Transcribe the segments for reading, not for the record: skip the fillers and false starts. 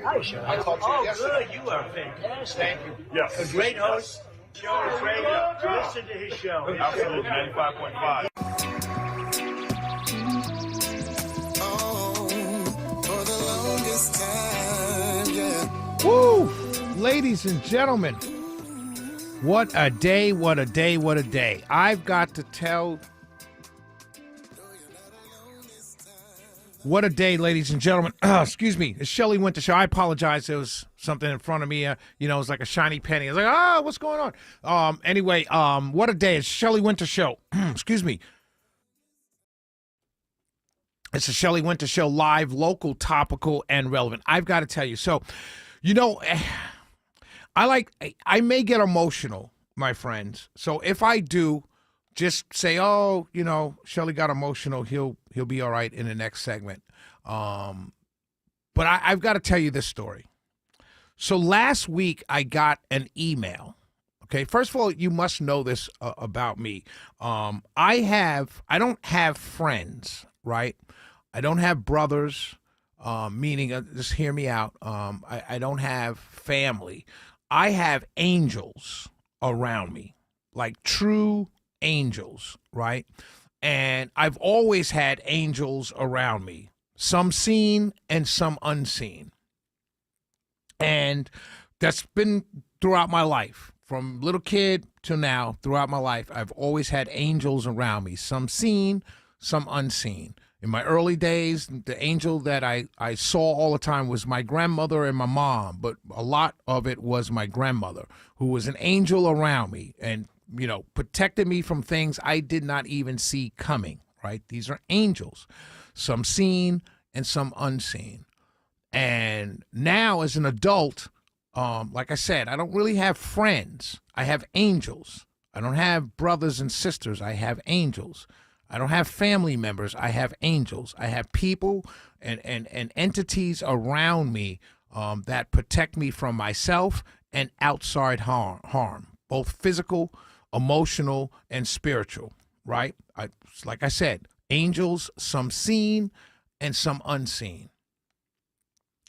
Hi, Sean. I talked to you yesterday. Good. You are fantastic. Thank you. Yes. A great host. Show is great. Listen to his show. Absolutely, 95.5. For the longest time, yeah. Woo! Ladies and gentlemen, what a day, what a day, what a day. I've got to tell... What a day, ladies and gentlemen. Excuse me. It's Shelley Winter Show. I apologize. There was something in front of me. It was like a shiny penny. I was like, what's going on? Anyway, what a day. It's Shelley Winter Show. Excuse me. It's the Shelley Winter Show, live, local, topical, and relevant. I've got to tell you. So, I may get emotional, my friends. So if I do, just say, Shelley got emotional. He'll be all right in the next segment. But I've got to tell you this story. So last week I got an email. Okay, first of all, you must know this about me. I don't have friends, right? I don't have brothers. Meaning, just hear me out. I don't have family. I have angels around me, like true angels, right? And I've always had angels around me, some seen and some unseen. And that's been throughout my life, from little kid to now, throughout my life. I've always had angels around me, some seen, some unseen. In my early days, the angel that I saw all the time was my grandmother and my mom, but a lot of it was my grandmother, who was an angel around me and protected me from things I did not even see coming, right? These are angels, some seen and some unseen. And now as an adult, like I said, I don't really have friends. I have angels. I don't have brothers and sisters. I have angels. I don't have family members. I have angels. I have people and entities around me that protect me from myself and outside harm, both physical, emotional, and spiritual, right? Like I said, angels, some seen and some unseen.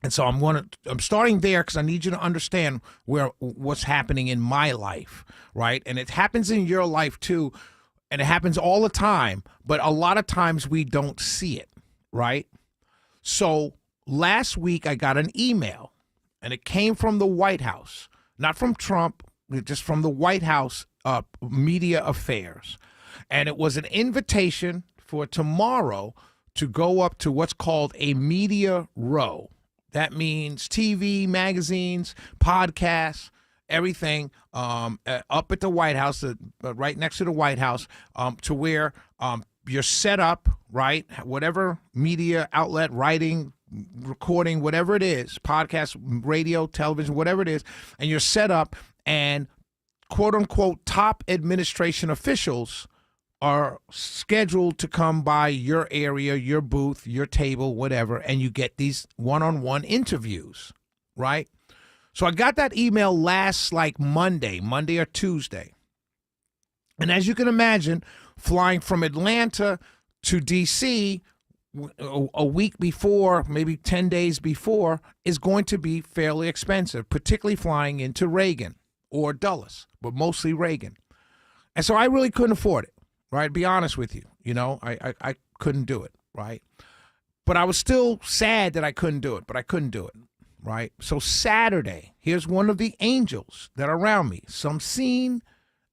And so I'm starting there because I need you to understand what's happening in my life, right? And it happens in your life too, and it happens all the time, but a lot of times we don't see it, right? So last week I got an email, and it came from the White House, not from Trump, just from the White House media affairs. And it was an invitation for tomorrow to go up to what's called a media row. That means TV, magazines, podcasts, everything up at the White House, right next to the White House, to where you're set up, right? Whatever media outlet, writing, recording, whatever it is, podcast, radio, television, whatever it is, and you're set up, and quote unquote top administration officials are scheduled to come by your area, your booth, your table, whatever, and you get these one-on-one interviews, right? So I got that email last Monday or Tuesday. And as you can imagine, flying from Atlanta to D.C. a week before, maybe 10 days before, is going to be fairly expensive, particularly flying into Reagan or Dulles, but mostly Reagan. And so I really couldn't afford it, right? To be honest with you, I couldn't do it, right? But I was still sad that I couldn't do it, but I couldn't do it, right? So Saturday, here's one of the angels that are around me, some seen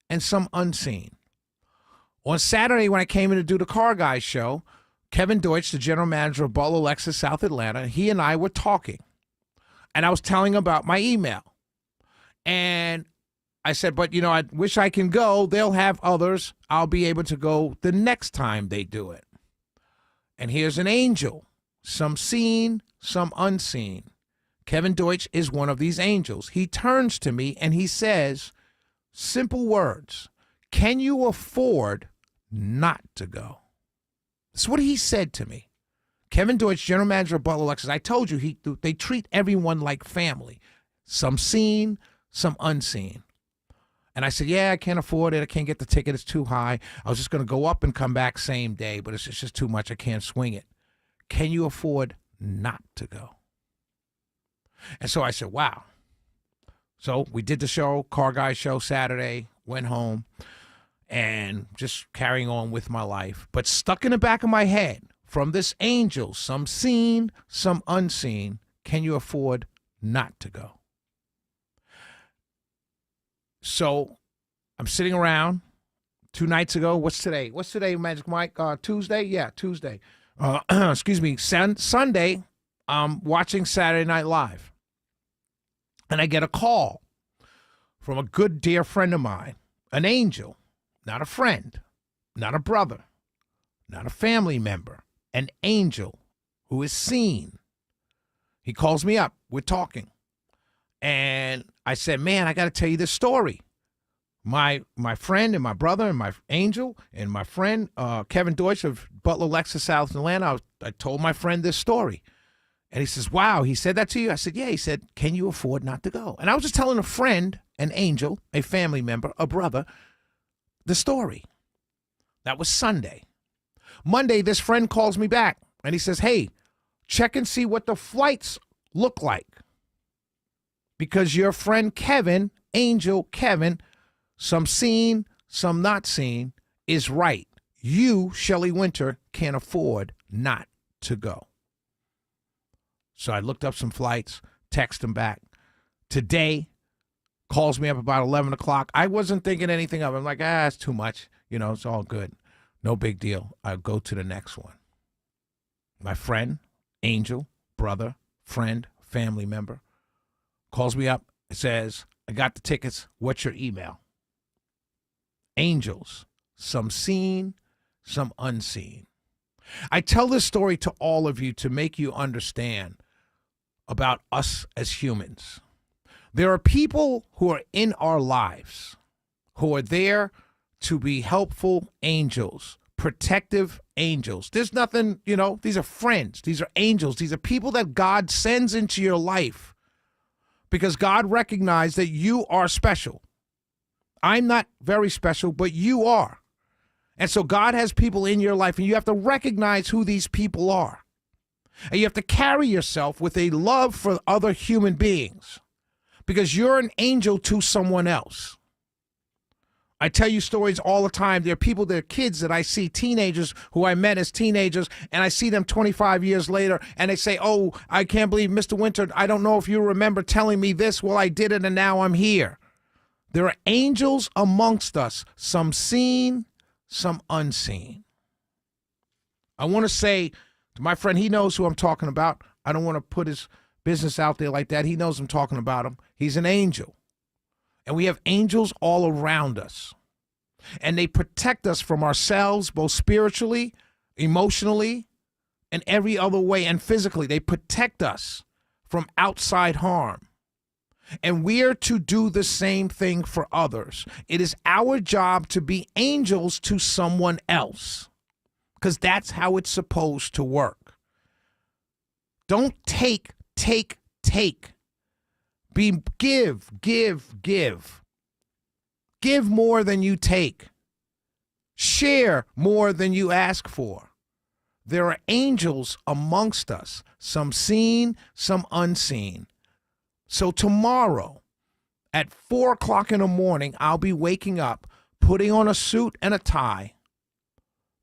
and some unseen. On Saturday, when I came in to do the Car Guys show, Kevin Deutsch, the general manager of Butler Lexus South Atlanta, he and I were talking. And I was telling him about my email. And I said, but, I wish I can go. They'll have others. I'll be able to go the next time they do it. And here's an angel, some seen, some unseen. Kevin Deutsch is one of these angels. He turns to me and he says, simple words, can you afford not to go? That's what he said to me. Kevin Deutsch, general manager of Butler Lexus. I told you they treat everyone like family. Some seen, some unseen. And I said, yeah, I can't afford it. I can't get the ticket. It's too high. I was just going to go up and come back same day, but it's just too much. I can't swing it. Can you afford not to go? And so I said, wow. So we did the show, Car Guy show Saturday, went home, and just carrying on with my life. But stuck in the back of my head, from this angel, some seen, some unseen, can you afford not to go? So I'm sitting around 2 nights ago. What's today? What's today, Magic Mike? Tuesday? Yeah, Tuesday. Excuse me, Sunday, I'm watching Saturday Night Live. And I get a call from a good, dear friend of mine, an angel, not a friend, not a brother, not a family member, an angel who is seen. He calls me up. We're talking. And I said, man, I got to tell you this story. My friend and my brother and my angel and my friend, Kevin Deutsch of Butler Lexus, South Atlanta, I told my friend this story. And he says, wow, he said that to you? I said, yeah. He said, can you afford not to go? And I was just telling a friend, an angel, a family member, a brother, the story. That was Sunday. Monday, this friend calls me back, and he says, hey, check and see what the flights look like. Because your friend Kevin, Angel Kevin, some seen, some not seen, is right. You, Shelley Winter, can't afford not to go. So I looked up some flights, text him back. Today, calls me up about 11 o'clock. I wasn't thinking anything of it. I'm like, it's too much. You know, it's all good. No big deal. I'll go to the next one. My friend, angel, brother, friend, family member, calls me up, says, I got the tickets. What's your email? Angels, some seen, some unseen. I tell this story to all of you to make you understand about us as humans. There are people who are in our lives who are there to be helpful angels, protective angels. There's nothing, these are friends. These are angels. These are people that God sends into your life because God recognized that you are special. I'm not very special, but you are. And so God has people in your life, and you have to recognize who these people are. And you have to carry yourself with a love for other human beings because you're an angel to someone else. I tell you stories all the time. There are people, there are kids that I see, teenagers who I met as teenagers, and I see them 25 years later, and they say, oh, I can't believe, Mr. Winter, I don't know if you remember telling me this. Well, I did it, and now I'm here. There are angels amongst us, some seen, some unseen. I want to say to my friend, he knows who I'm talking about. I don't want to put his business out there like that. He knows I'm talking about him. He's an angel. And we have angels all around us. And they protect us from ourselves, both spiritually, emotionally, and every other way, and physically. They protect us from outside harm. And we are to do the same thing for others. It is our job to be angels to someone else, because that's how it's supposed to work. Don't take. Give. Give more than you take. Share more than you ask for. There are angels amongst us, some seen, some unseen. So tomorrow at 4 o'clock in the morning, I'll be waking up, putting on a suit and a tie,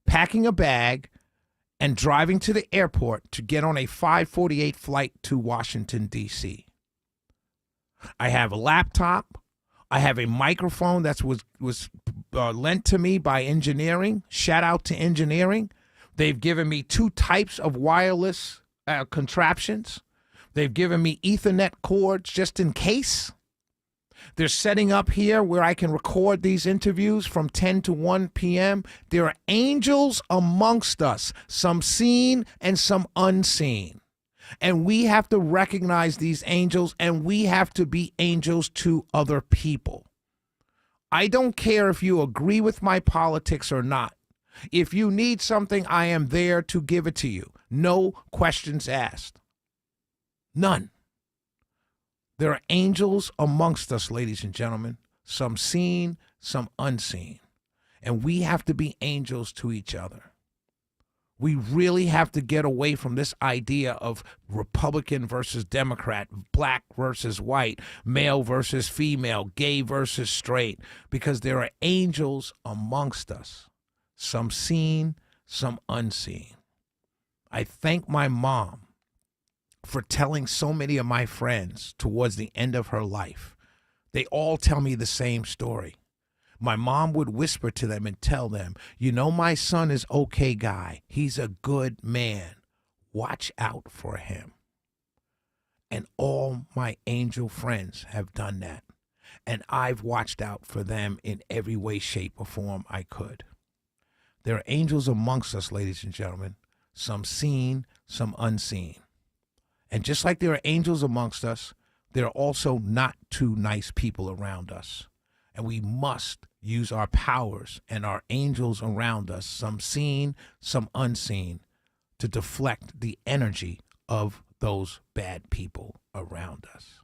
packing a bag, and driving to the airport to get on a 5:48 flight to Washington, D.C. I have a laptop. I have a microphone that was lent to me by engineering. Shout out to engineering. They've given me 2 types of wireless contraptions. They've given me Ethernet cords just in case. They're setting up here where I can record these interviews from 10 to 1 p.m. There are angels amongst us, some seen and some unseen. And we have to recognize these angels, and we have to be angels to other people. I don't care if you agree with my politics or not. If you need something, I am there to give it to you. No questions asked. None. There are angels amongst us, ladies and gentlemen, some seen, some unseen. And we have to be angels to each other. We really have to get away from this idea of Republican versus Democrat, black versus white, male versus female, gay versus straight, because there are angels amongst us, some seen, some unseen. I thank my mom for telling so many of my friends towards the end of her life. They all tell me the same story. My mom would whisper to them and tell them, you know, my son is okay guy. He's a good man. Watch out for him. And all my angel friends have done that. And I've watched out for them in every way, shape, or form I could. There are angels amongst us, ladies and gentlemen, some seen, some unseen. And just like there are angels amongst us, there are also not too nice people around us. And we must use our powers and our angels around us, some seen, some unseen, to deflect the energy of those bad people around us.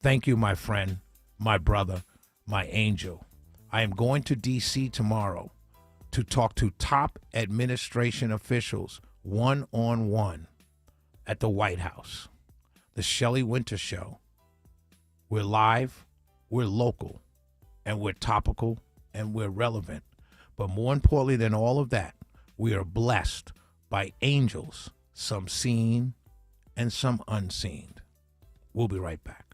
Thank you, my friend, my brother, my angel. I am going to D.C. tomorrow to talk to top administration officials one-on-one at the White House. The Shelley Winter Show. We're live, we're local, and we're topical, and we're relevant. But more importantly than all of that, we are blessed by angels, some seen and some unseen. We'll be right back.